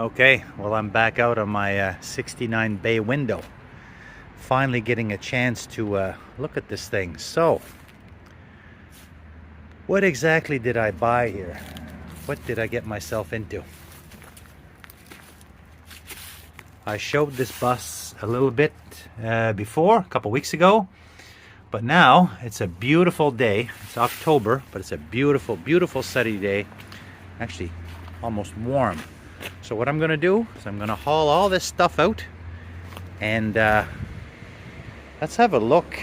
Okay, well, I'm back out on my 69 bay window. Finally getting a chance to look at this thing. So, what exactly did I buy here? What did I get myself into? I showed this bus a little bit before, a couple weeks ago, but now it's a beautiful day. It's October, but it's a beautiful, beautiful sunny day. Actually, almost warm. So what I'm gonna do is I'm gonna haul all this stuff out and let's have a look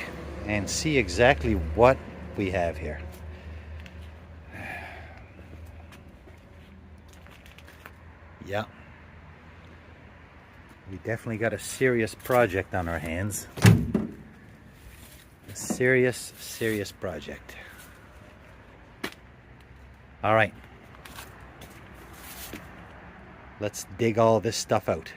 and see exactly what we have here. Yeah, we definitely got a serious project on our hands. A serious, serious project. All right. Let's dig all this stuff out.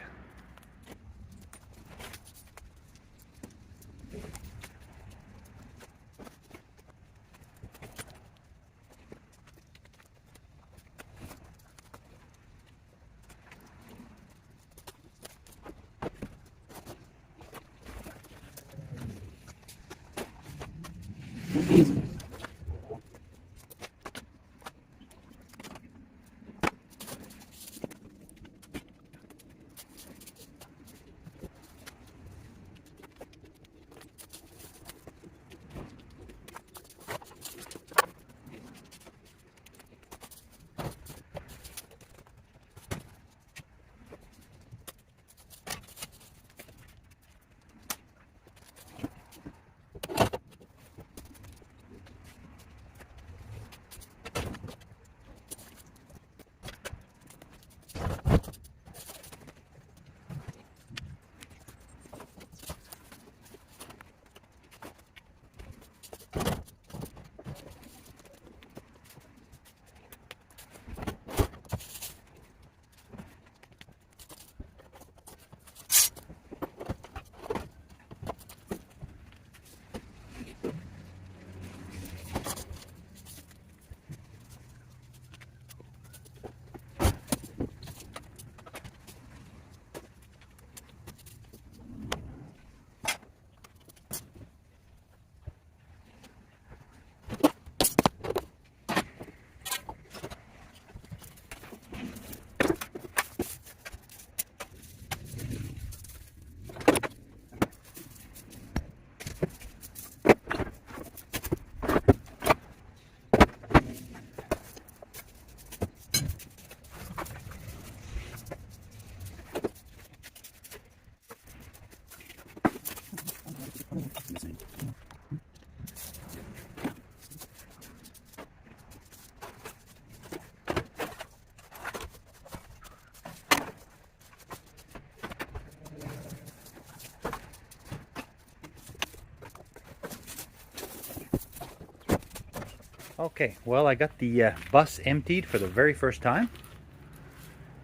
Okay, well, I got the bus emptied for the very first time.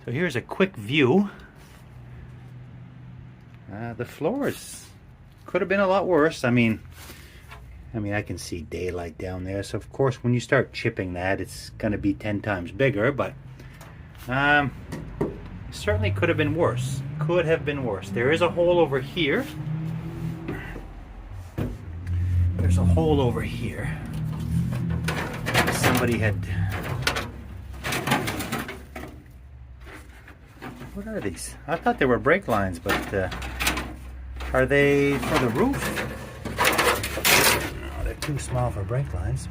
So here's a quick view. The floors could have been a lot worse. I mean, I can see daylight down there. So of course, when you start chipping that, it's going to be 10 times bigger. But certainly could have been worse. Could have been worse. There is a hole over here. There's a hole over here. Somebody had... What are these? I thought they were brake lines, but are they for the roof? No, they're too small for brake lines.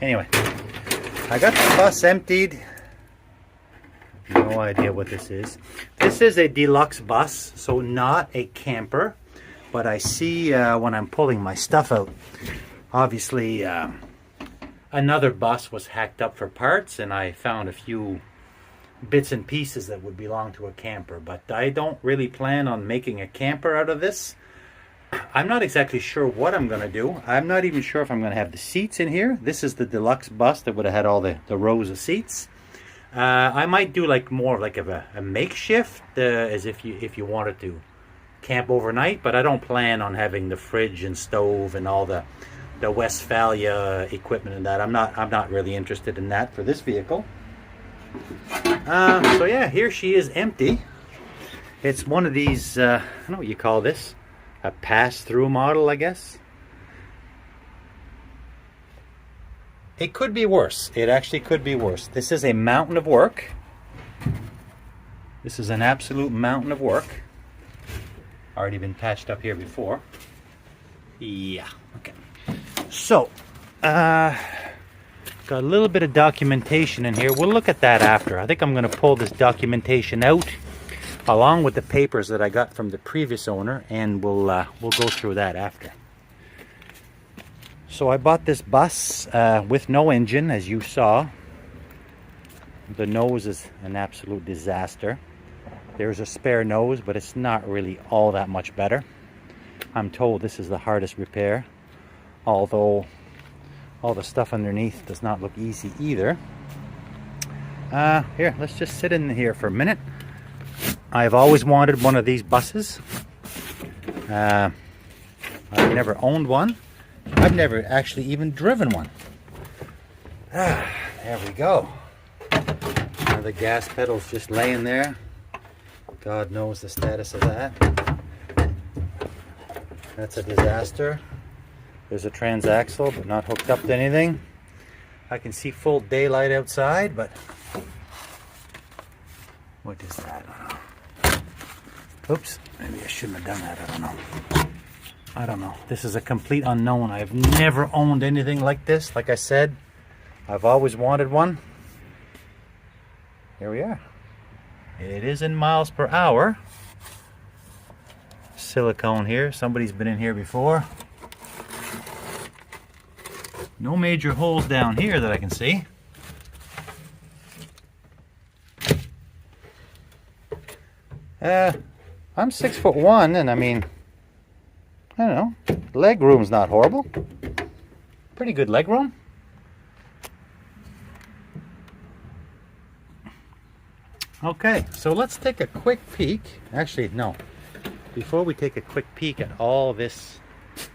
Anyway, I got the bus emptied. No idea what this is. This is a deluxe bus, so not a camper. But I see when I'm pulling my stuff out, obviously another bus was hacked up for parts, and I found a few bits and pieces that would belong to a camper. But I don't really plan on making a camper out of this. I'm not exactly sure what I'm going to do. I'm not even sure if I'm going to have the seats in here. This is the deluxe bus that would have had all the rows of seats. I might do like more like of a makeshift, as if you wanted to camp overnight. But I don't plan on having the fridge and stove and all the Westphalia equipment and that. I'm not really interested in that for this vehicle. So yeah, here she is empty. It's one of these, I don't know what you call this, a pass-through model, I guess. It could be worse. It actually could be worse. This is a mountain of work. This is an absolute mountain of work. Already been patched up here before. Yeah, okay. So, got a little bit of documentation in here. We'll look at that after. I think I'm going to pull this documentation out along with the papers that I got from the previous owner, and we'll go through that after. So I bought this bus with no engine, as you saw. The nose is an absolute disaster. There's a spare nose, but it's not really all that much better. I'm told this is the hardest repair, although all the stuff underneath does not look easy either. Here, let's just sit in here for a minute. I've always wanted one of these buses. I've never owned one. I've never actually even driven one. There we go. Now the gas pedal's just laying there. God knows the status of that. That's a disaster. There's a transaxle, but not hooked up to anything. I can see full daylight outside, but what is that? I don't know. Oops, maybe I shouldn't have done that. I don't know. This is a complete unknown. I've never owned anything like this. Like I said, I've always wanted one. Here we are. It is in miles per hour. Silicone here. Somebody's been in here before. No major holes down here that I can see. I'm 6'1", and I mean, I don't know, leg room's not horrible. Pretty good leg room. Okay, so let's take a quick peek. Actually, no. Before we take a quick peek at all this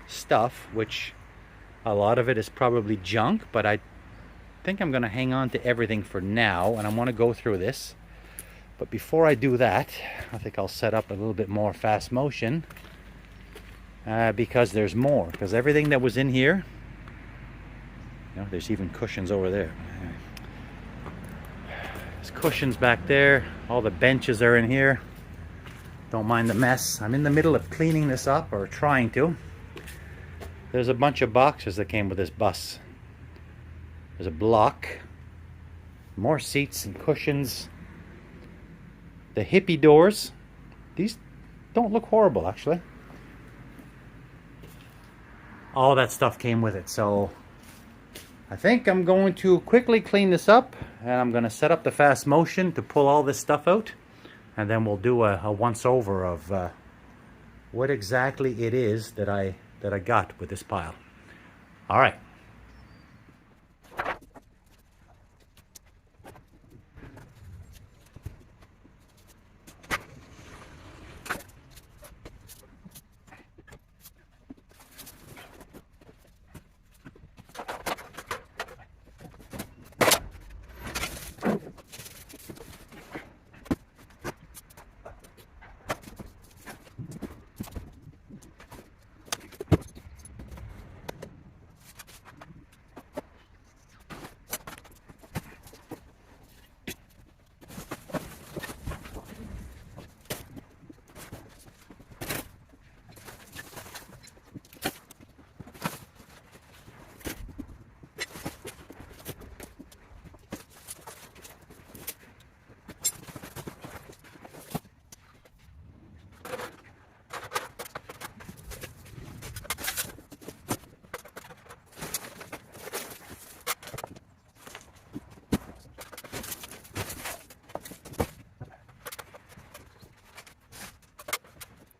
stuff, which a lot of it is probably junk, but I think I'm going to hang on to everything for now, and I want to go through this. But before I do that, I think I'll set up a little bit more fast motion, because there's more. Because everything that was in here, you know, there's even cushions over there. There's cushions back there. All the benches are in here. Don't mind the mess. I'm in the middle of cleaning this up, or trying to. There's a bunch of boxes that came with this bus. There's a block. More seats and cushions. The hippie doors. These don't look horrible, actually. All that stuff came with it. So I think I'm going to quickly clean this up, and I'm going to set up the fast motion to pull all this stuff out, and then we'll do a once over of what exactly it is that I got with this pile. All right.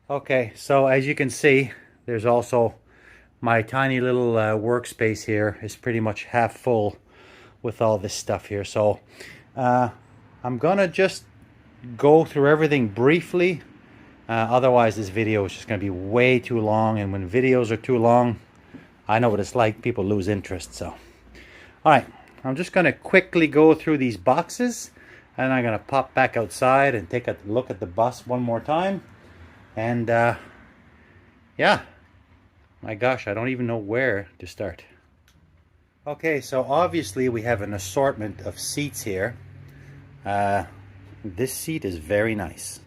Okay, so as you can see, there's also my tiny little workspace here is pretty much half full with all this stuff here. So I'm gonna just go through everything briefly. Otherwise this video is just gonna be way too long, and when videos are too long, I know what it's like, people lose interest. So all right, I'm just gonna quickly go through these boxes. And I'm going to pop back outside and take a look at the bus one more time. And yeah, my gosh, I don't even know where to start. Okay, so obviously we have an assortment of seats here. This seat is very nice.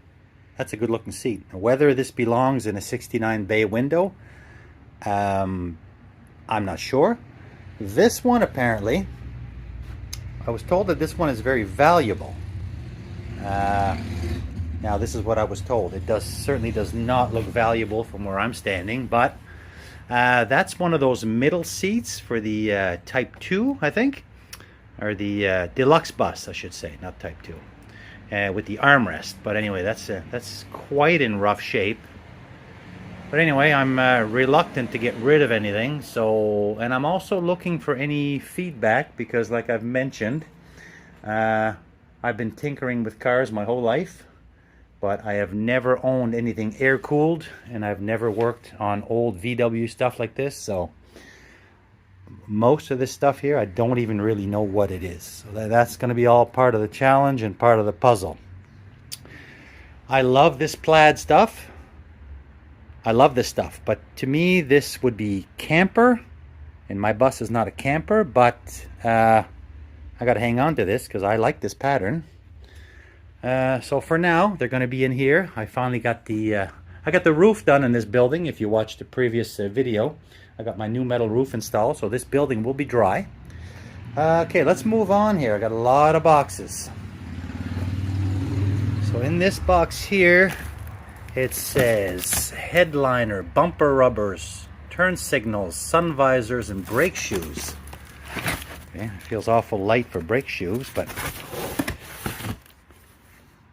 That's a good looking seat. Whether this belongs in a 69 bay window, I'm not sure. This one apparently, I was told that this one is very valuable. Now this is what I was told. It certainly does not look valuable from where I'm standing, but that's one of those middle seats for the Type 2, I think, or the deluxe bus, I should say, not Type 2, with the armrest. But anyway, that's quite in rough shape. But anyway, I'm reluctant to get rid of anything. So, and I'm also looking for any feedback because, like I've mentioned, I've been tinkering with cars my whole life, but I have never owned anything air-cooled, and I've never worked on old VW stuff like this, so most of this stuff here, I don't even really know what it is. So that's going to be all part of the challenge and part of the puzzle. I love this plaid stuff. I love this stuff, but to me, this would be camper, and my bus is not a camper, but I got to hang on to this because I like this pattern. So for now, they're going to be in here. I finally got the roof done in this building. If you watched the previous video, I got my new metal roof installed, so this building will be dry. Okay, let's move on here. I got a lot of boxes. So in this box here, it says headliner, bumper rubbers, turn signals, sun visors, and brake shoes. Okay, it feels awful light for brake shoes, but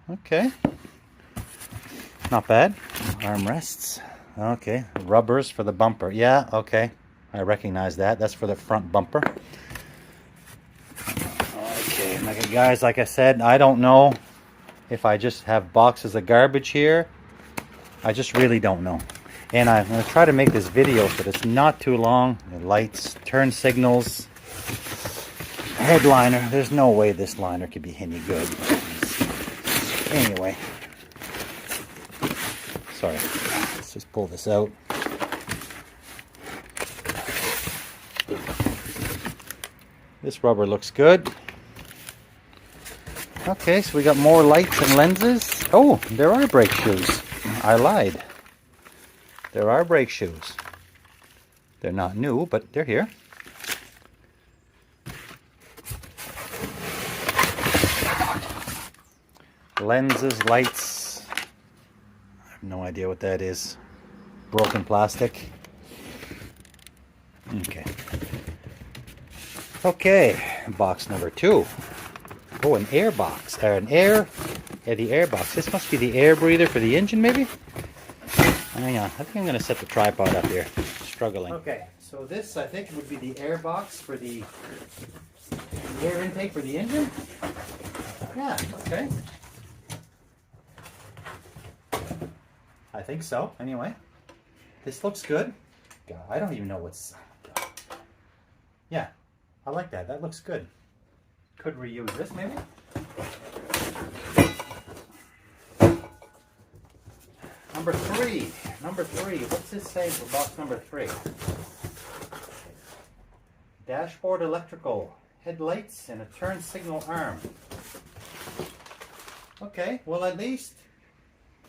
okay, not bad. Armrests. Okay, rubbers for the bumper. Yeah, okay, I recognize that. That's for the front bumper. Okay, guys, like I said, I don't know if I just have boxes of garbage here. I just really don't know. And I'm going to try to make this video so that it's not too long. The lights, turn signals, headliner. There's no way this liner could be any good. Anyway, sorry, let's just pull this out. This rubber looks good. Okay, so we got more lights and lenses. Oh, there are brake shoes. I lied. There are brake shoes. They're not new, but they're here. Lenses, lights. I have no idea what that is. Broken plastic. Okay. Okay, box number 2. Oh, an air box. Or the air box. This must be the air breather for the engine, maybe? Hang on. I think I'm going to set the tripod up here. Struggling. Okay, so this, I think, would be the air box for the air intake for the engine. Yeah, okay. I think so, anyway. This looks good. God, I don't even know what's... Yeah, I like that. That looks good. Could reuse this, maybe? Number 3. Number 3. What's this say for box number 3? Dashboard electrical, headlights, and a turn signal arm. Okay, well at least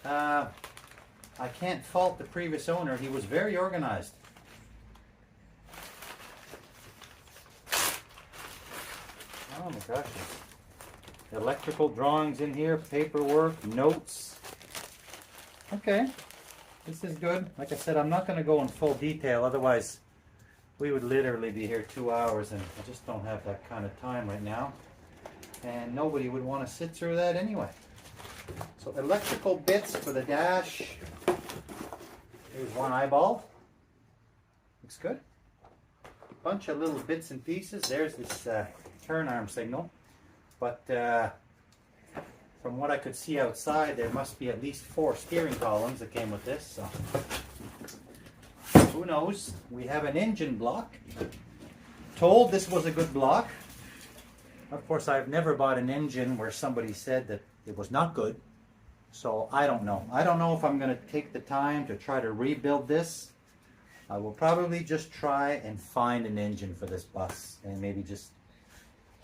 I can't fault the previous owner. He was very organized. Oh my gosh. Electrical drawings in here, paperwork, notes. Okay, this is good. Like I said, I'm not going to go in full detail, otherwise we would literally be here 2 hours, and I just don't have that kind of time right now. And nobody would want to sit through that anyway. So electrical bits for the dash. Here's one eyeball. Looks good. Bunch of little bits and pieces. There's this turn arm signal. But from what I could see outside, there must be at least 4 steering columns that came with this. So who knows? We have an engine block. Told this was a good block. Of course, I've never bought an engine where somebody said that it was not good. So I don't know. I don't know if I'm going to take the time to try to rebuild this. I will probably just try and find an engine for this bus and maybe just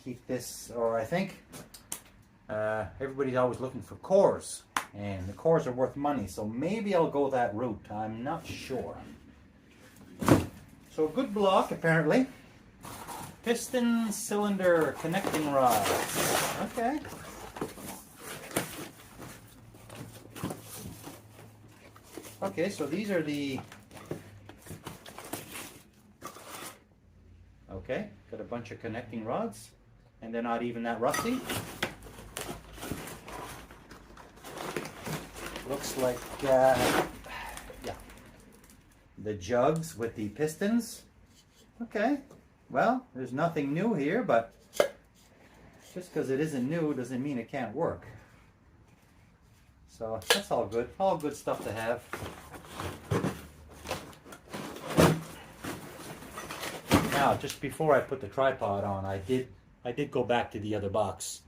keep this, or I think everybody's always looking for cores, and the cores are worth money, so maybe I'll go that route. I'm not sure. So good block apparently. Piston, cylinder, connecting rods. Okay. Okay, so these are the... Okay, got a bunch of connecting rods, and they're not even that rusty. Looks like, yeah, the jugs with the pistons. Okay, well, there's nothing new here, but just because it isn't new doesn't mean it can't work. So that's all good stuff to have. Now, just before I put the tripod on, I did go back to the other box,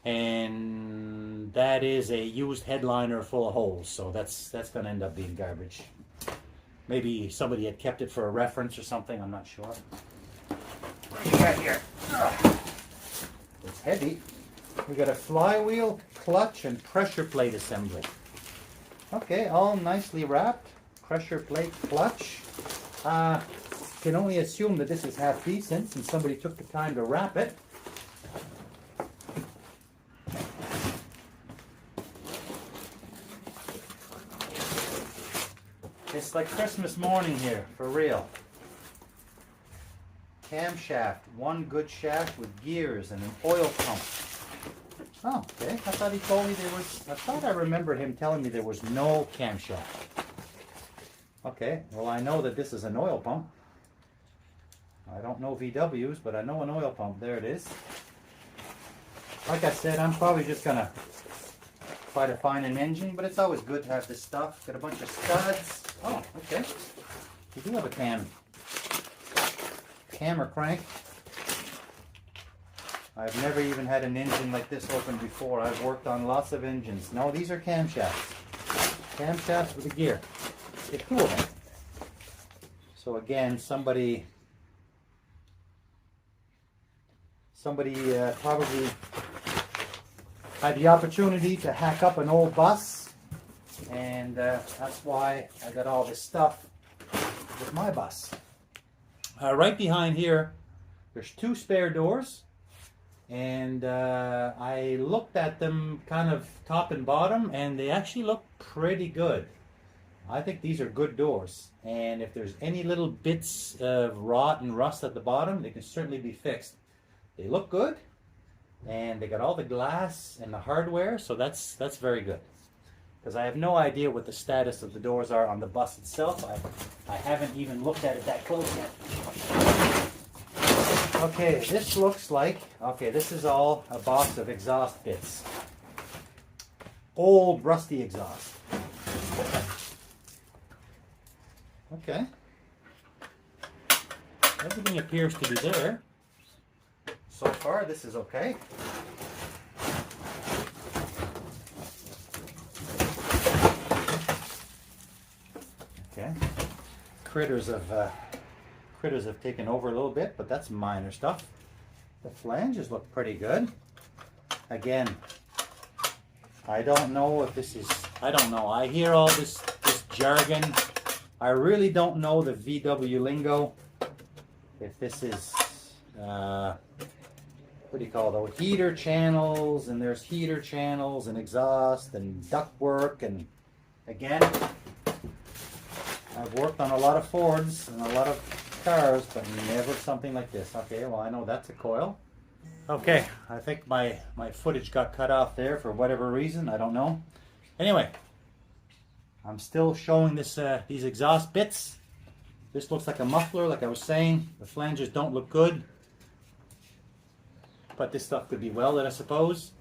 and that is a used headliner full of holes. So that's going to end up being garbage. Maybe somebody had kept it for a reference or something. I'm not sure. What do you got here? It's heavy. We got a flywheel, clutch, and pressure plate assembly. Okay, all nicely wrapped. Pressure plate, clutch. Can only assume that this is half decent since somebody took the time to wrap it. It's like Christmas morning here, for real. Camshaft, one good shaft with gears and an oil pump. Oh, okay. I thought he told me there was, I thought I remembered him telling me there was no camshaft. Okay, well I know that this is an oil pump. I don't know VWs, but I know an oil pump. There it is. Like I said, I'm probably just going to try to find an engine, but it's always good to have this stuff. Got a bunch of studs. Oh, okay. We do have a cam or crank. I've never even had an engine like this open before. I've worked on lots of engines. No, these are camshafts. Camshafts with a gear. Get two of them. So again, somebody probably had the opportunity to hack up an old bus, and that's why I got all this stuff with my bus. Right behind here, there's two spare doors, and I looked at them kind of top and bottom, and they actually look pretty good. I think these are good doors, and if there's any little bits of rot and rust at the bottom, they can certainly be fixed. They look good, and they got all the glass and the hardware, so that's very good. Because I have no idea what the status of the doors are on the bus itself. I haven't even looked at it that close yet. Okay, this looks like, okay, this is all a box of exhaust bits. Old rusty exhaust. Okay. Everything appears to be there. So far, this is okay. Okay. Critters have taken over a little bit, but that's minor stuff. The flanges look pretty good. Again, I don't know if this is, I don't know. I hear all this jargon. I really don't know the VW lingo. If this is, what do you call those? Heater channels, and there's heater channels and exhaust and ductwork, and again, I've worked on a lot of Fords and a lot of cars, but never something like this. Okay, well I know that's a coil. Okay, I think my footage got cut off there for whatever reason, I don't know. Anyway, I'm still showing this these exhaust bits. This looks like a muffler, like I was saying. The flanges don't look good, but this stuff could be welded, I suppose.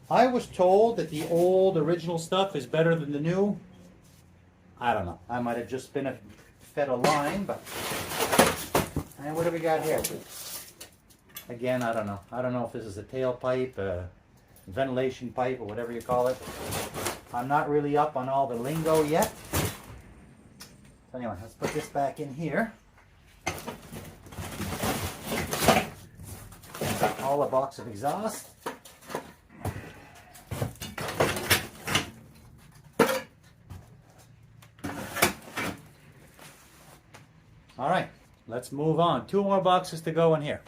I was told that the old original stuff is better than the new. I don't know. I might have just been fed a line, but... And what do we got here? Again, I don't know. I don't know if this is a tailpipe, a ventilation pipe, or whatever you call it. I'm not really up on all the lingo yet. So anyway, let's put this back in here. All a box of exhaust. All right, let's move on. 2 more boxes to go in here.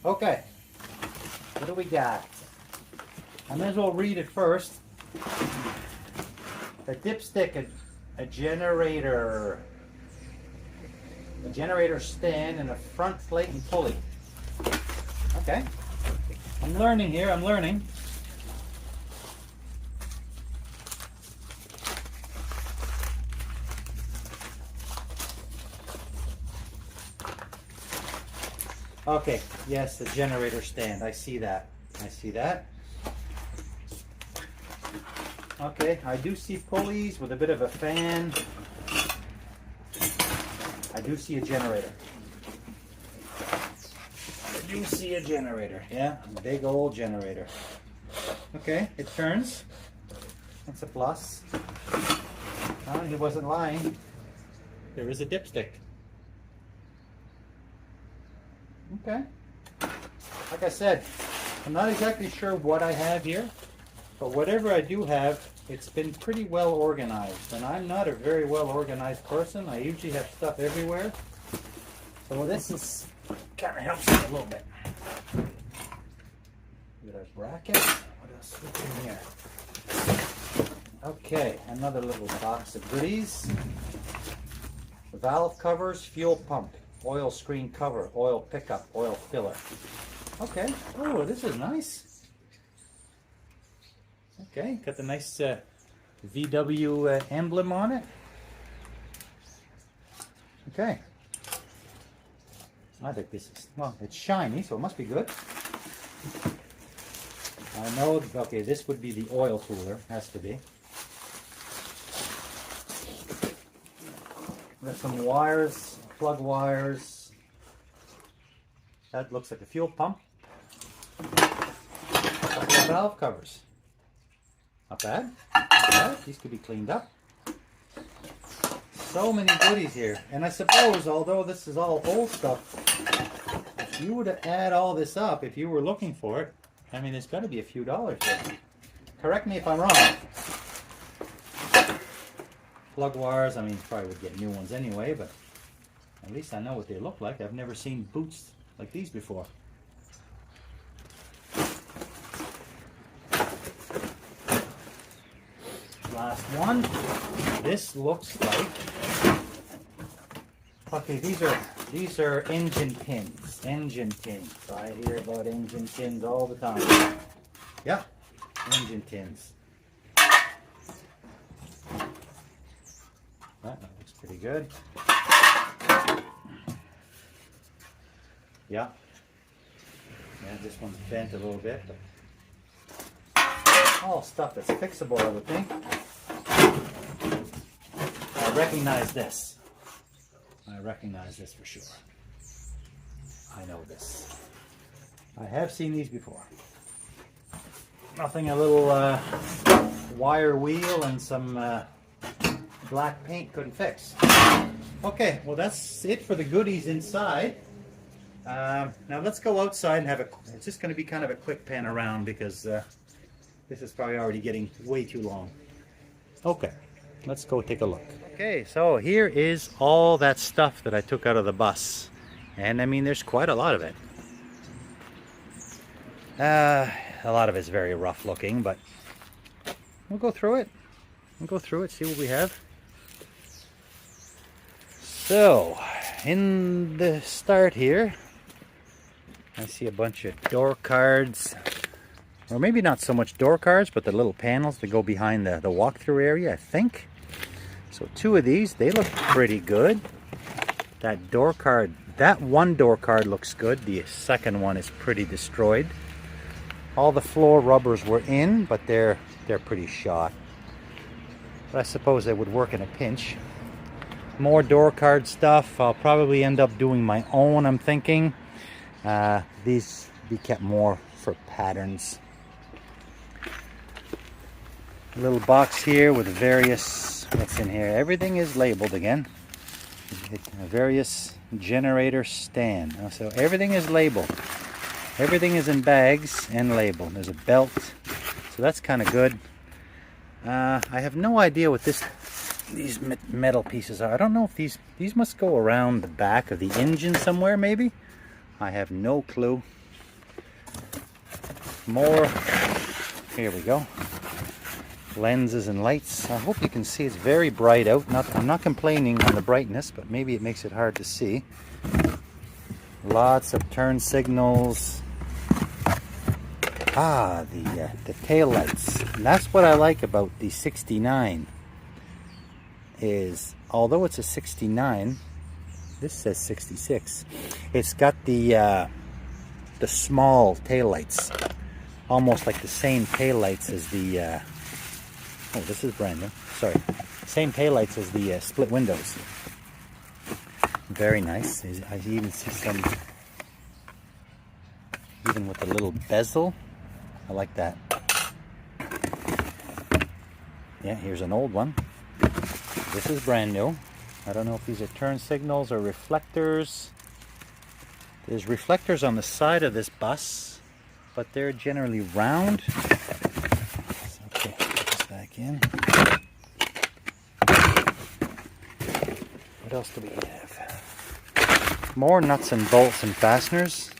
Okay, what do we got? I may as well read it first. A dipstick, a generator stand, and a front plate and pulley. Okay, I'm learning here, I'm learning. Okay, yes, the generator stand. I see that. I see that. Okay, I do see pulleys with a bit of a fan. I do see a generator. I do see a generator. Yeah, a big old generator. Okay, it turns. That's a plus. He wasn't lying. There is a dipstick. Okay. Like I said, I'm not exactly sure what I have here, but whatever I do have, it's been pretty well organized. And I'm not a very well organized person. I usually have stuff everywhere. So this is kind of helps me a little bit. Get our bracket. What else is in here? Okay, another little box of goodies. Valve covers, fuel pump, oil screen cover, oil pickup, oil filler. Okay. Oh, this is nice. Okay, got the nice VW emblem on it. Okay. I think this is, well, it's shiny, so it must be good. I know, okay, this would be the oil cooler, has to be. Got some wires, plug wires. That looks like a fuel pump. Couple of valve covers. Not bad. Not bad. These could be cleaned up. So many goodies here. And I suppose, although this is all old stuff, if you were to add all this up, if you were looking for it, I mean, there's got to be a few dollars there. Correct me if I'm wrong. Plug wires, I mean, probably would get new ones anyway, but at least I know what they look like. I've never seen boots like these before. Last one. This looks like, okay, these are engine pins. Engine pins. I hear about engine pins all the time. Yeah, engine pins. That looks pretty good. Yeah. Yeah, this one's bent a little bit, but all stuff that's fixable, I would think. I recognize this. I recognize this for sure. I know this. I have seen these before. Nothing a little wire wheel and some black paint couldn't fix. Okay, well that's it for the goodies inside. Now let's go outside and have a, it's just going to be kind of a quick pan around because this is probably already getting way too long. Okay, let's go take a look. Okay, so here is all that stuff that I took out of the bus. And I mean, there's quite a lot of it. A lot of it's very rough looking, but we'll go through it. We'll go through it, see what we have. So, in the start here, I see a bunch of door cards, or maybe not so much door cards, but the little panels that go behind the walkthrough area, I think. So 2 of these, they look pretty good. That door card, that one door card looks good. The second one is pretty destroyed. All the floor rubbers were in, but they're pretty shot. But I suppose they would work in a pinch. More door card stuff. I'll probably end up doing my own, I'm thinking. These be kept more for patterns. A little box here with various, what's in here? Everything is labeled again. Various generator stand. So everything is labeled. Everything is in bags and labeled. There's a belt, so that's kind of good. I have no idea what these metal pieces are. I don't know if these must go around the back of the engine somewhere, maybe. I have no clue. More. Here we go. Lenses and lights. I hope you can see it's very bright out. I'm not complaining on the brightness, but maybe it makes it hard to see. Lots of turn signals. The tail lights. And that's what I like about the 69 is, although it's a 69, this says 66. It's got the small tail lights, almost like the same tail lights as the oh, this is brand new. Sorry, same tail lights as the split windows. Very nice. I even see some, even with a little bezel. I like that. Yeah, here's an old one. This is brand new. I don't know if these are turn signals or reflectors. There's reflectors on the side of this bus, but they're generally round. Okay, put this back in. What else do we have? More nuts and bolts and fasteners.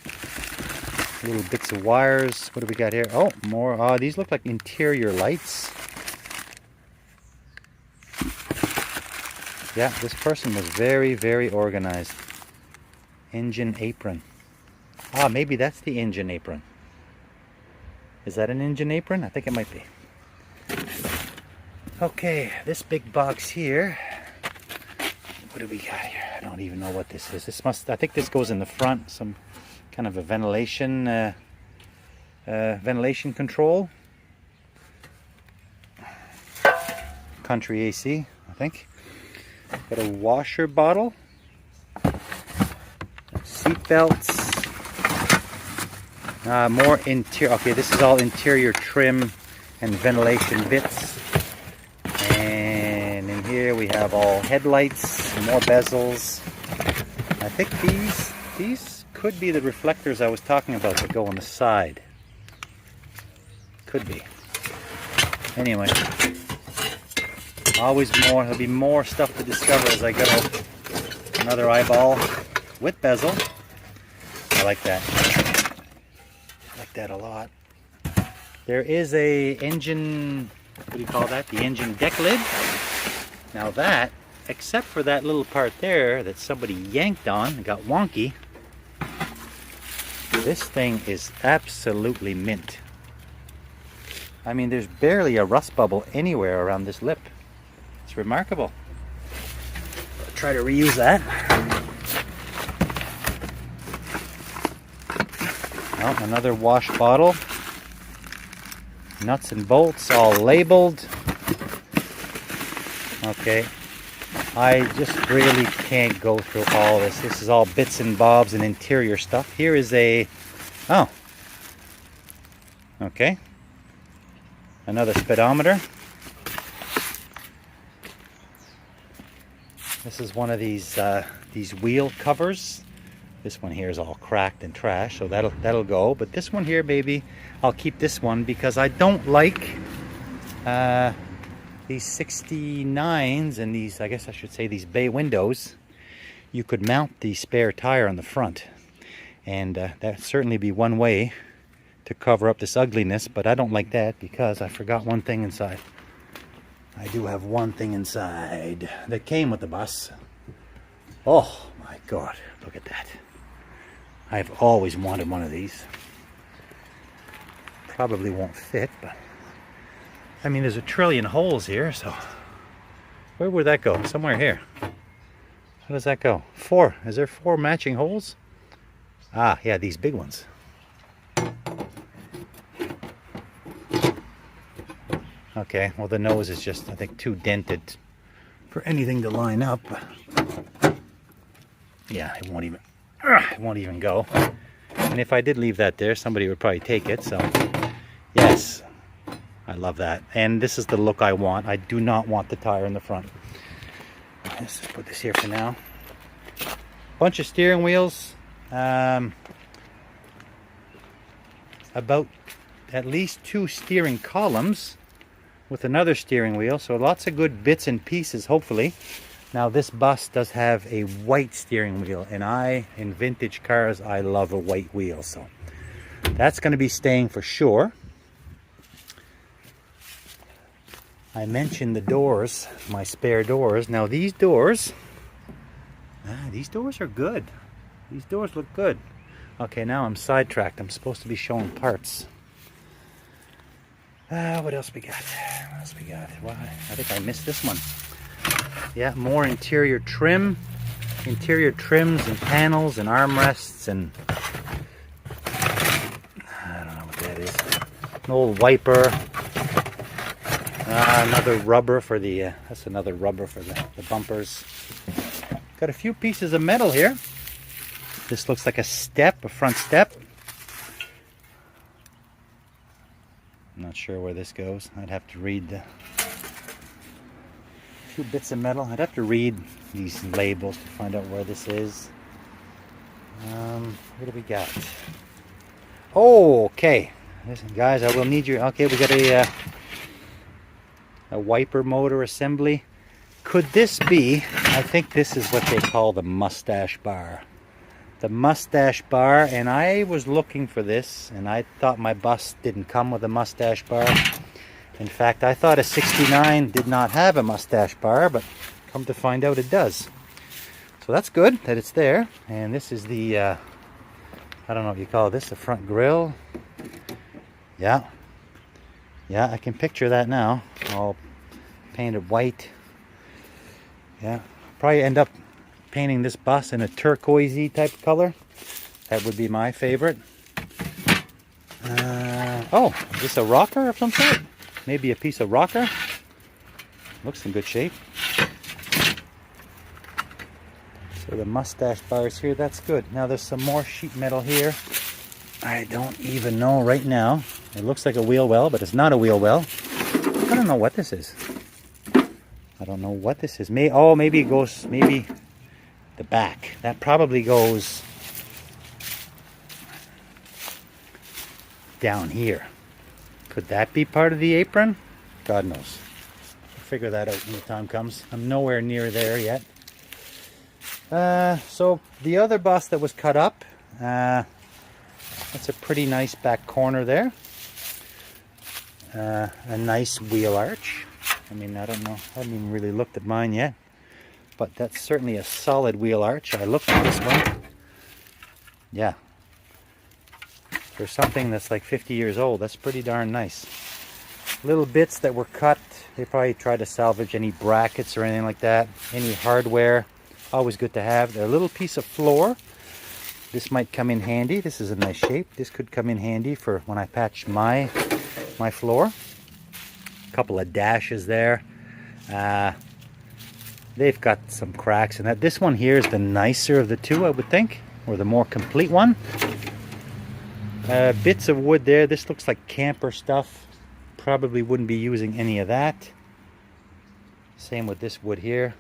Little bits of wires. What do we got here? Oh, more. Oh, these look like interior lights. Yeah, this person was very, very organized. Engine apron. Ah, maybe that's the engine apron. Is that an engine apron? I think it might be. Okay, this big box here. What do we got here? I don't even know what this is. I think this goes in the front. Some kind of a ventilation control. Country AC, I think. Got a washer bottle. Seat belts. More interior. Okay, this is all interior trim and ventilation bits. And in here we have all headlights, more bezels. I think these could be the reflectors I was talking about that go on the side. Could be. Anyway, always more. There'll be more stuff to discover as I go. Another eyeball with bezel. I like that. I like that a lot. There is a engine, what do you call that? The engine deck lid. Now that, except for that little part there that somebody yanked on and got wonky, this thing is absolutely mint. I mean, there's barely a rust bubble anywhere around this lip. It's remarkable. I'll try to reuse that. Oh, another wash bottle. Nuts and bolts all labeled. Okay. I just really can't go through all this. This is all bits and bobs and interior stuff. Here is a... Oh. Okay. Another speedometer. This is one of these wheel covers. This one here is all cracked and trash, so that'll go. But this one here, baby, I'll keep this one because I don't like these 69s and these, I guess I should say, these bay windows. You could mount the spare tire on the front, and that'd certainly be one way to cover up this ugliness, but I don't like that because I forgot one thing inside. I do have one thing inside that came with the bus. Oh my God, look at that. I've always wanted one of these. Probably won't fit, but I mean, there's a trillion holes here, so where would that go? Somewhere here. How does that go? 4. Is there 4 matching holes? Ah, yeah, these big ones. Okay, well the nose is just, I think, too dented for anything to line up. Yeah, it won't even go. And if I did leave that there, somebody would probably take it. So yes, I love that. And this is the look I want. I do not want the tire in the front. Let's just put this here for now. Bunch of steering wheels. About at least 2 steering columns with another steering wheel. So lots of good bits and pieces, hopefully. Now this bus does have a white steering wheel, and in vintage cars, I love a white wheel. So that's going to be staying for sure. I mentioned the doors, my spare doors. Now these doors are good. These doors look good. Okay, now I'm sidetracked. I'm supposed to be showing parts. What else we got? What else we got? Well, I think I missed this one. Yeah, more interior trim. Interior trims and panels and armrests and... I don't know what that is. An old wiper. Another rubber for the... that's another rubber for the bumpers. Got a few pieces of metal here. This looks like a step, a front step. I'm not sure where this goes. I'd have to read a few bits of metal. I'd have to read these labels to find out where this is. What do we got? Oh, okay. Listen, guys, I will need your... Okay, we got a wiper motor assembly. Could this be... I think this is what they call the mustache bar. The mustache bar, and I was looking for this, and I thought my bus didn't come with a mustache bar. In fact, I thought a 69 did not have a mustache bar, but come to find out it does. So that's good that it's there. And this is the, I don't know what you call this, the front grille. Yeah. Yeah, I can picture that now. All painted white. Yeah, probably end up painting this bus in a turquoisey type color. That would be my favorite. Oh, is this a rocker of some sort? Maybe a piece of rocker. Looks in good shape. So the mustache bars here, that's good. Now there's some more sheet metal here. I don't even know right now. It looks like a wheel well, but it's not a wheel well. I don't know what this is. I don't know what this is. Maybe it goes, maybe the back. That probably goes down here. Could that be part of the apron? God knows. We'll figure that out when the time comes. I'm nowhere near there yet. So the other bus that was cut up, that's a pretty nice back corner there. A nice wheel arch. I mean, I don't know. I haven't even really looked at mine yet. But that's certainly a solid wheel arch. I looked at this one. Yeah. For something that's like 50 years old, that's pretty darn nice. Little bits that were cut. They probably tried to salvage any brackets or anything like that. Any hardware. Always good to have. A little piece of floor. This might come in handy. This is a nice shape. This could come in handy for when I patch my floor. A couple of dashes there. They've got some cracks in that. This one here is the nicer of the two, I would think, or the more complete one. Bits of wood there. This looks like camper stuff. Probably wouldn't be using any of that. Same with this wood here.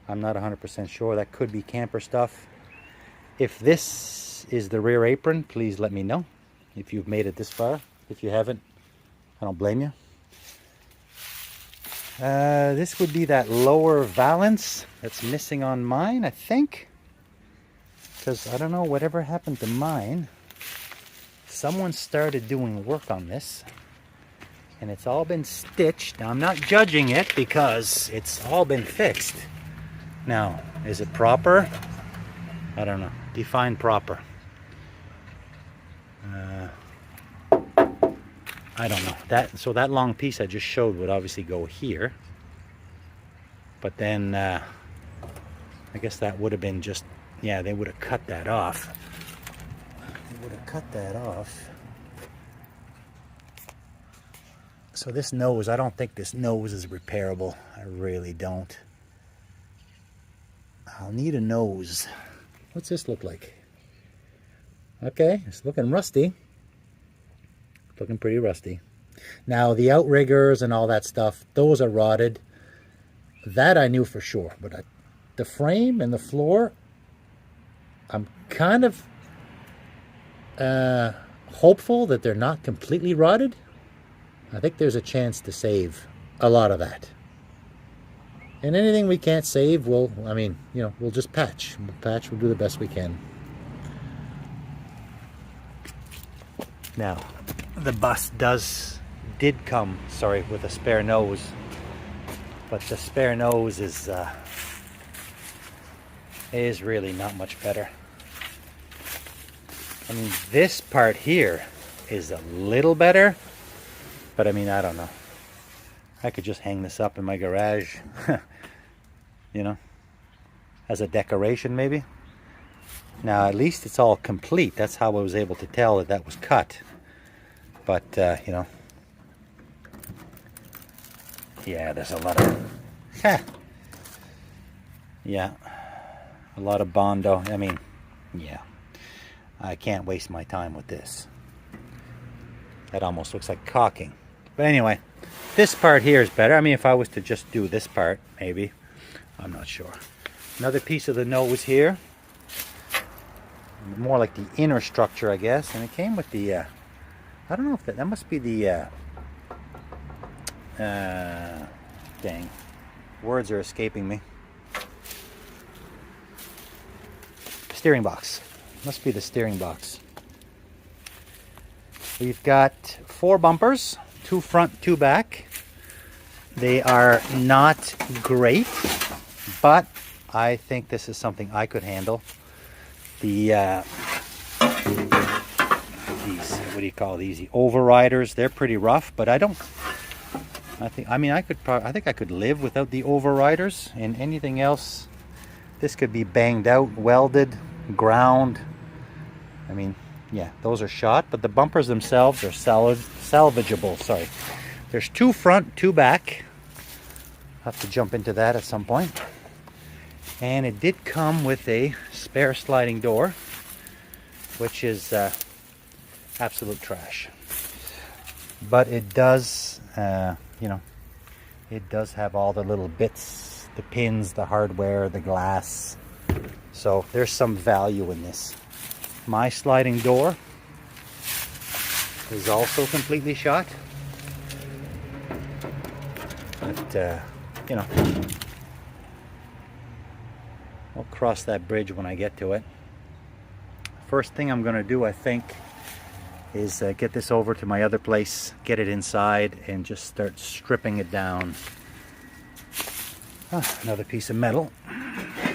I'm not 100% sure. That could be camper stuff. If this is the rear apron, please let me know if you've made it this far. If you haven't, I don't blame you. This would be that lower valance that's missing on mine, I think. Because I don't know whatever happened to mine. Someone started doing work on this. And it's all been stitched. Now I'm not judging it because it's all been fixed. Now, is it proper? I don't know. Define proper. I don't know. So that long piece I just showed would obviously go here. But then, I guess that would have been just, yeah, they would have cut that off. They would have cut that off. So this nose, I don't think this nose is repairable. I really don't. I'll need a nose. What's this look like? Okay, it's looking rusty. Looking pretty rusty. Now the outriggers and all that stuff, those are rotted. That I knew for sure, but the frame and the floor, I'm kind of hopeful that they're not completely rotted. I think there's a chance to save a lot of that. And anything we can't save, we'll just patch. We'll do the best we can. Now, the bus did come, with a spare nose. But the spare nose is really not much better. I mean, this part here is a little better, but I mean, I don't know. I could just hang this up in my garage, as a decoration maybe. Now, at least it's all complete. That's how I was able to tell that was cut. But, yeah, there's a lot of, yeah, a lot of Bondo. I mean, yeah, I can't waste my time with this. That almost looks like caulking. But anyway, this part here is better. I mean, if I was to just do this part, maybe. I'm not sure. Another piece of the nose here. More like the inner structure, I guess. And it came with the, I don't know if that must be the, dang. Words are escaping me. Steering box. Must be the steering box. We've got 4 bumpers. 2 front, 2 back. They are not great, but I think this is something I could handle. The these, what do you call these? The overriders. They're pretty rough, but I think I could live without the overriders. And anything else, this could be banged out, welded, ground. I mean, yeah, those are shot, but the bumpers themselves are salvageable. Sorry. There's 2 front, 2 back. I'll have to jump into that at some point. And it did come with a spare sliding door, which is absolute trash. But it does, it does have all the little bits, the pins, the hardware, the glass. So there's some value in this. My sliding door is also completely shot. But, I'll cross that bridge when I get to it. First thing I'm going to do, I think, is get this over to my other place, get it inside, and just start stripping it down. Another piece of metal.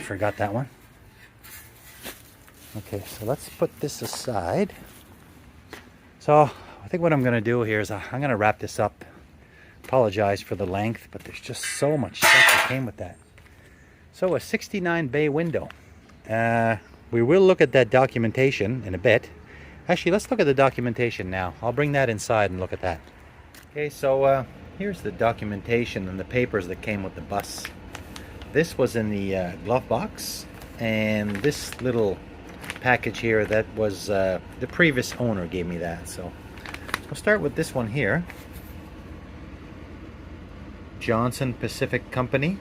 Forgot that one. Okay, so let's put this aside. So I think what I'm going to do here is I'm going to wrap this up. Apologize for the length, but there's just so much stuff that came with that. So a 69 bay window. We will look at that documentation in a bit. Actually, let's look at the documentation now. I'll bring that inside and look at that. Okay, so here's the documentation and the papers that came with the bus. This was in the glove box, and this little package here, that was the previous owner gave me that. So we'll start with this one here. Johnson Pacific Company,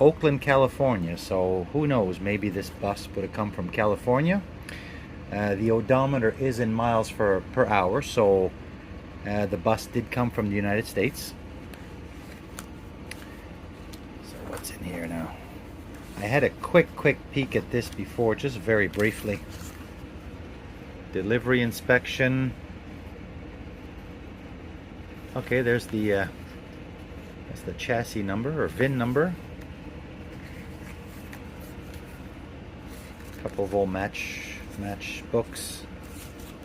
Oakland, California. So who knows, maybe this bus would have come from California. The odometer is in miles per hour, so the bus did come from the United States. So what's in here now? I had a quick peek at this before, just very briefly. Delivery inspection. Okay, there's the that's the chassis number or VIN number. Couple of old match books.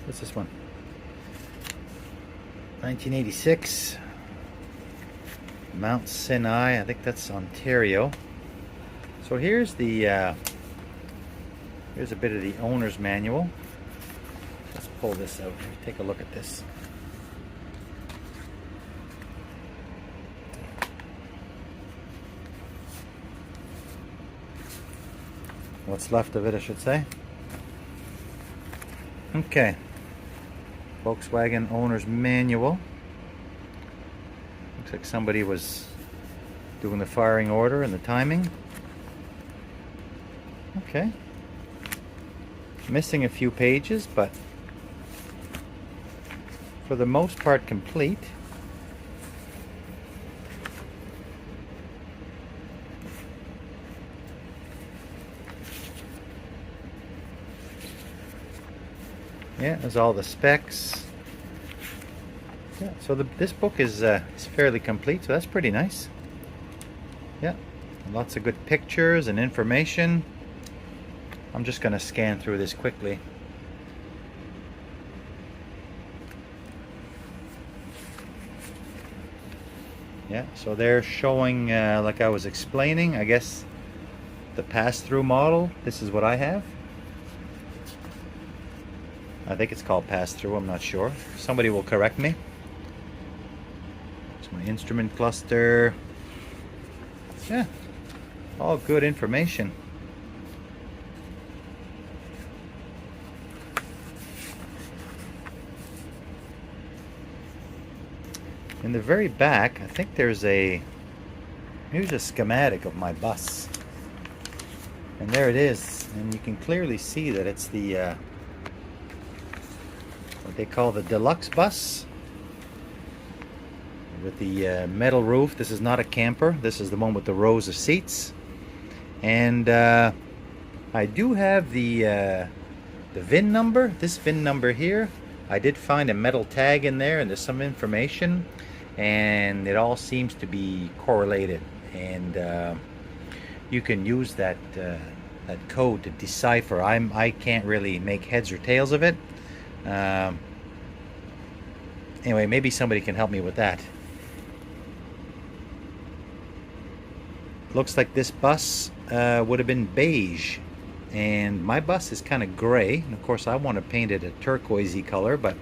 What's this one? 1986. Mount Sinai. I think that's Ontario. So here's the here's a bit of the owner's manual. Let's pull this out. Take a look at this. What's left of it, I should say. Okay, Volkswagen owner's manual. Looks like somebody was doing the firing order and the timing. Okay. Missing a few pages, but for the most part complete. Yeah, there's all the specs. Yeah, so this book is fairly complete, so that's pretty nice. Yeah, lots of good pictures and information. I'm just going to scan through this quickly. Yeah, so they're showing, like I was explaining, I guess, the pass-through model. This is what I have. I think it's called pass-through, I'm not sure. Somebody will correct me. It's my instrument cluster. Yeah, all good information. In the very back, I think here's a schematic of my bus. And there it is, and you can clearly see that it's the what they call the deluxe bus with the metal roof. This is not a camper. This is the one with the rows of seats. And I do have the VIN number. This VIN number here. I did find a metal tag in there, and there's some information, and it all seems to be correlated. And you can use that that code to decipher. I can't really make heads or tails of it. Anyway, maybe somebody can help me with that. Looks like this bus would have been beige, and my bus is kind of gray, and of course I want to paint it a turquoisey color, but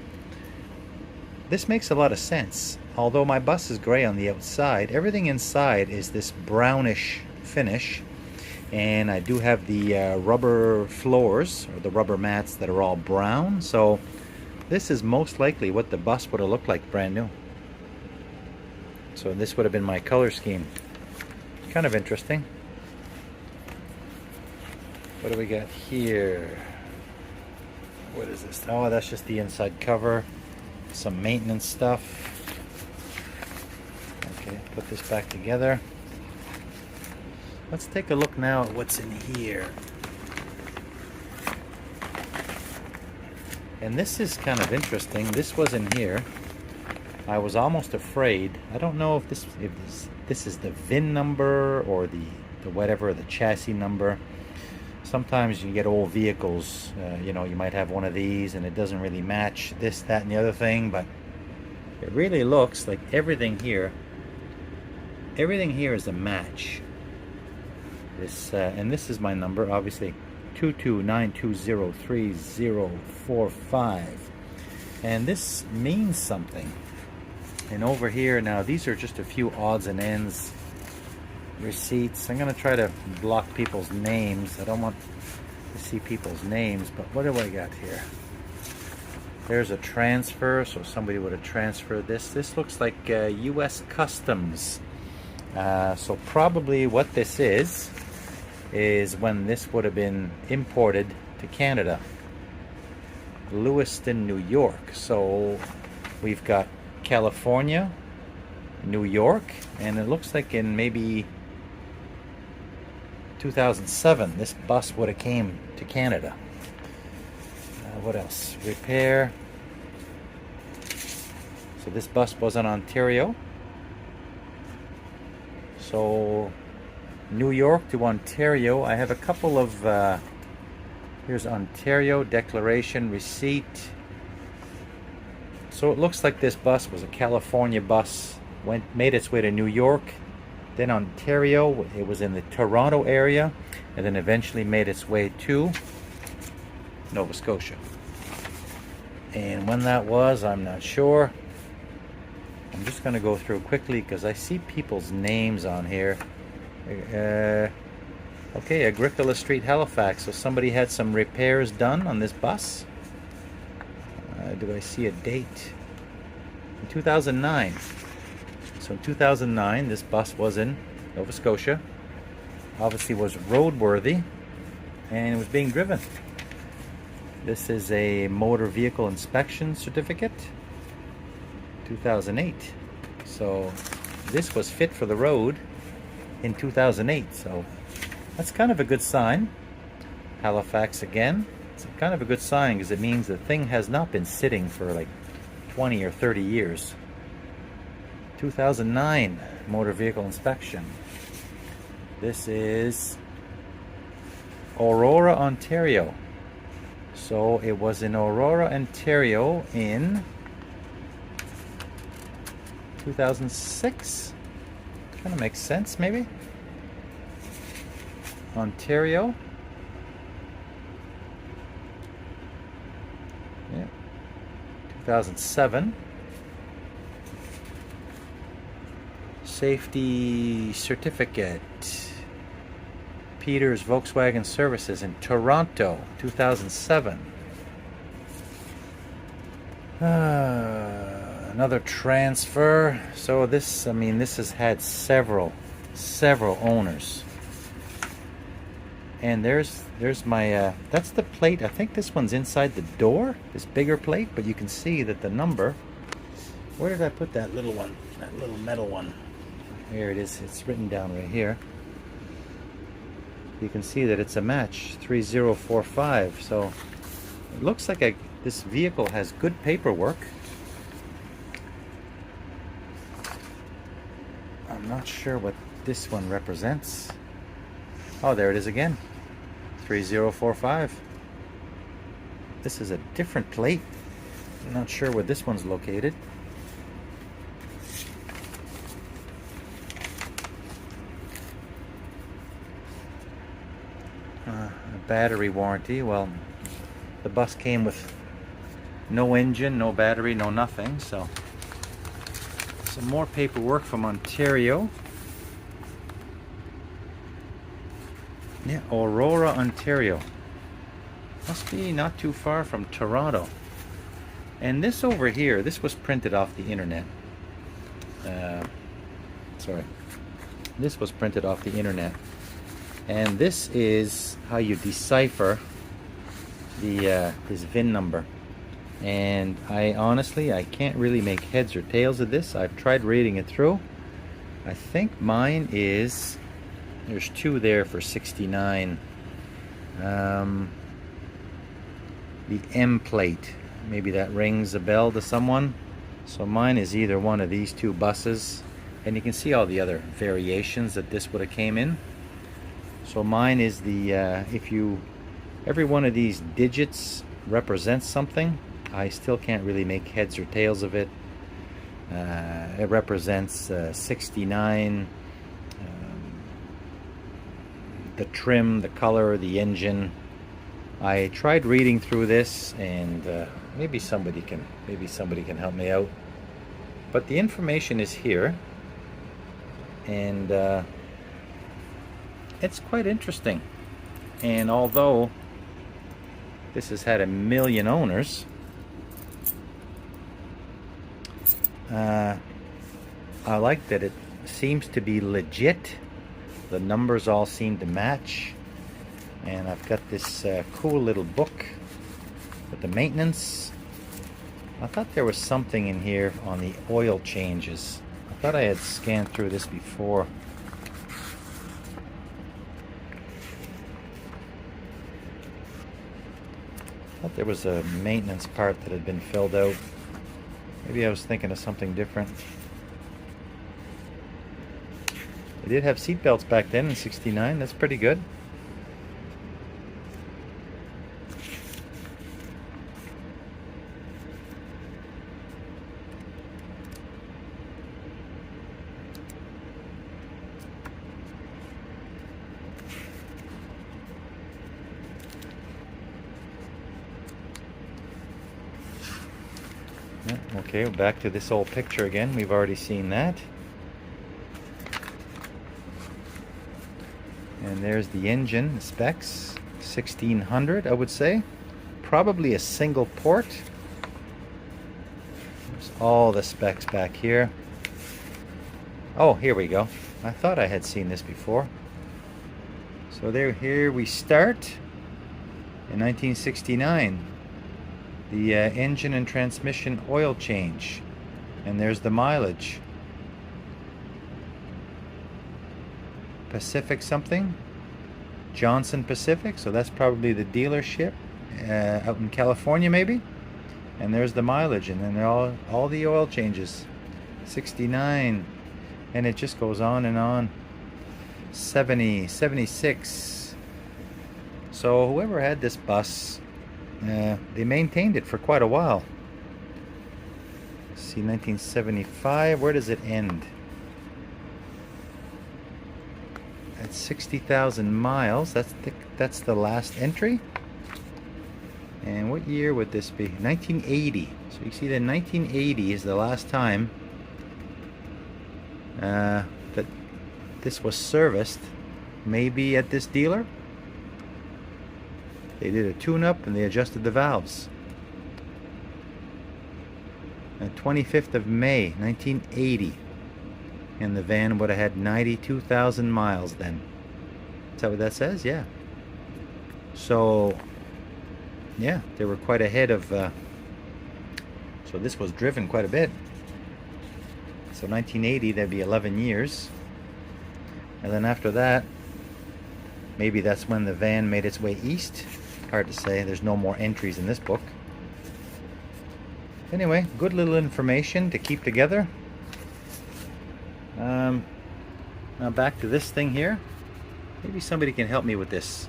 this makes a lot of sense. Although my bus is gray on the outside, everything inside is this brownish finish. And I do have the rubber floors, or the rubber mats, that are all brown. So this is most likely what the bus would have looked like brand new. So this would have been my color scheme. Kind of interesting. What do we got here? What is this? Oh, that's just the inside cover. Some maintenance stuff. Okay, put this back together. Let's take a look now at what's in here. And this is kind of interesting. This was in here. I was almost afraid. I don't know if this is the VIN number or the whatever, the chassis number. Sometimes you get old vehicles, you know, you might have one of these and it doesn't really match this, that, and the other thing, but it really looks like everything here is a match. This and this is my number, obviously, 229203045, and this means something. And over here now, these are just a few odds and ends receipts. I'm going to try to block people's names. I don't want to see people's names, but what do I got here? There's a transfer, so somebody would have transferred this. This looks like U.S. Customs. So probably what this is when this would have been imported to Canada. Lewiston, New York. So we've got California, New York, and it looks like in maybe 2007 this bus would have came to Canada. What else? Repair. So this bus was in Ontario. So New York to Ontario. I have a couple of here's Ontario declaration receipt. So it looks like this bus was a California bus, made its way to New York, then Ontario. It was in the Toronto area, and then eventually made its way to Nova Scotia. And when that was, I'm not sure. I'm just going to go through quickly because I see people's names on here. Okay, Agricola Street, Halifax. So somebody had some repairs done on this bus. Do I see a date? In 2009. So in 2009, this bus was in Nova Scotia. Obviously was roadworthy, and it was being driven. This is a motor vehicle inspection certificate, 2008. So this was fit for the road in 2008. So that's kind of a good sign. Halifax again. It's kind of a good sign because it means the thing has not been sitting for like 20 or 30 years. 2009 motor vehicle inspection. This is Aurora, Ontario. So it was in Aurora, Ontario in 2006. Kind of makes sense, maybe. Ontario. Yeah. 2007. Safety certificate. Peters Volkswagen Services in Toronto, 2007. Another transfer. So this, I mean, this has had several owners. And there's my, that's the plate. I think this one's inside the door, this bigger plate, but you can see that the number, where did I put that little one, that little metal one? Here it is, it's written down right here. You can see that it's a match, 3045. So it looks like this vehicle has good paperwork. I'm not sure what this one represents. Oh, there it is again, 3045. This is a different plate. I'm not sure where this one's located. Battery warranty. Well, the bus came with no engine, no battery, no nothing. So some more paperwork from Ontario. Yeah, Aurora, Ontario. Must be not too far from Toronto. And this over here, this was printed off the internet. Sorry. This was printed off the internet. And this is how you decipher the his VIN number. And I honestly, I can't really make heads or tails of this. I've tried reading it through. I think mine is, there's two there for 69. The M plate, maybe that rings a bell to someone. So mine is either one of these two buses. And you can see all the other variations that this would have came in. So mine is the, every one of these digits represents something. I still can't really make heads or tails of it. It represents 69, the trim, the color, the engine. I tried reading through this, and maybe somebody can help me out. But the information is here, and it's quite interesting. And although this has had 1 million owners, I like that it seems to be legit. The numbers all seem to match. And I've got this cool little book with the maintenance. I thought there was something in here on the oil changes. I thought I had scanned through this before. I thought there was a maintenance part that had been filled out. Maybe I was thinking of something different. They did have seat belts back then in '69. That's pretty good. Okay, back to this old picture again. We've already seen that. And there's the engine specs, 1600, I would say. Probably a single port. all the specs back here. Oh, here we go. I thought I had seen this before. So here we start in 1969. The engine and transmission oil change. And there's the mileage. Pacific something. Johnson Pacific, so that's probably the dealership out in California maybe. And there's the mileage, and then all the oil changes. 69, and it just goes on and on. 70, 76. So whoever had this bus, they maintained it for quite a while. Let's see, 1975, where does it end? At 60,000 miles. That's the last entry. And what year would this be? 1980. So you see that 1980 is the last time that this was serviced. Maybe at this dealer. They did a tune-up and they adjusted the valves. The 25th of May, 1980. And the van would have had 92,000 miles then. Is that what that says? Yeah. So, yeah, they were quite ahead of... so this was driven quite a bit. So 1980, that'd be 11 years. And then after that, maybe that's when the van made its way east. Hard to say. There's no more entries in this book. Anyway, good little information to keep together. Now back to this thing here. Maybe somebody can help me with this.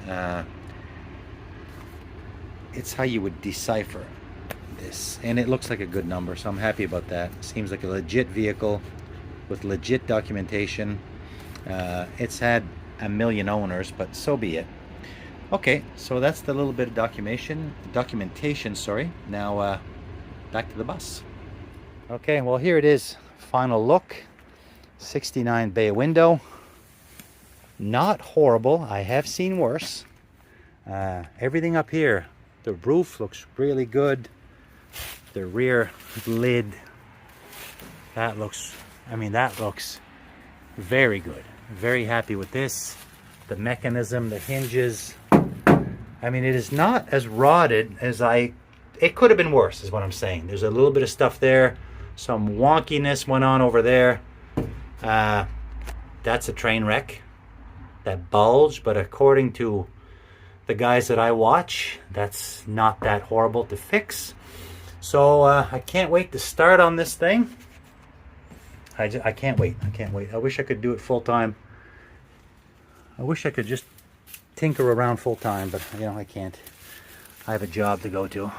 It's how you would decipher this, and it looks like a good number, so I'm happy about that. Seems like a legit vehicle with legit documentation. It's had a million owners, but so be it. Okay, so that's the little bit of documentation, sorry. Now back to the bus. Okay, well here it is, final look. 69 bay window. Not horrible. I have seen worse. Everything up here, the roof looks really good. The rear lid, that looks very good. Very happy with this. The mechanism, the hinges. I mean, it is not as rotted as it could have been worse, is what I'm saying. There's a little bit of stuff there. Some wonkiness went on over there. That's a train wreck, that bulge, but according to the guys that I watch, that's not that horrible to fix. So I can't wait to start on this thing. I can't wait. I wish I could do it full time. I wish I could just tinker around full time, but you know, I can't. I have a job to go to.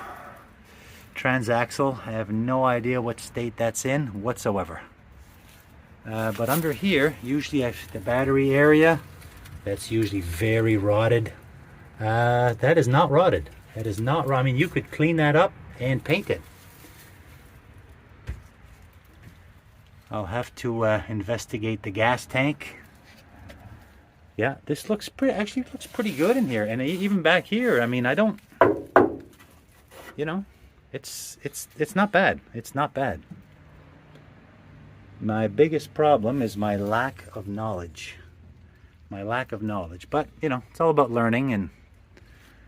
Transaxle, I have no idea what state that's in whatsoever. But under here, usually the battery area, that's usually very rotted. That is not rotted. That is not rotted. I mean, you could clean that up and paint it. I'll have to investigate the gas tank. Yeah, this looks actually looks pretty good in here. And even back here, I mean, I don't, you know, it's not bad. It's not bad. My biggest problem is my lack of knowledge. My lack of knowledge. But, you know, it's all about learning, and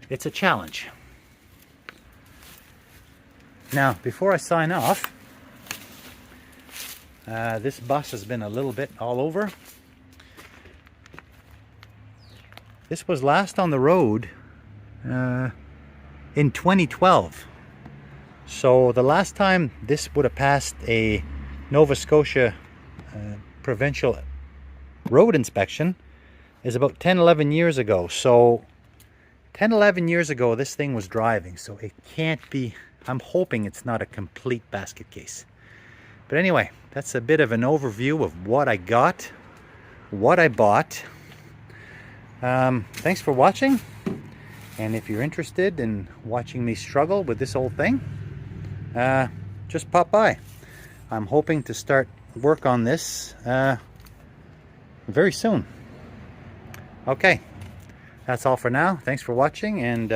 it's a challenge. Now, before I sign off, this bus has been a little bit all over. This was last on the road in 2012. So the last time this would have passed a Nova Scotia provincial road inspection is about 10-11 years ago. So 10-11 years ago this thing was driving, so it can't be, I'm hoping it's not a complete basket case. But anyway, that's a bit of an overview of what I got, what I bought. Thanks for watching, and if you're interested in watching me struggle with this old thing, just pop by. I'm hoping to start work on this very soon. Okay, that's all for now. Thanks for watching, and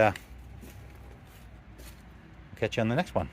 catch you on the next one.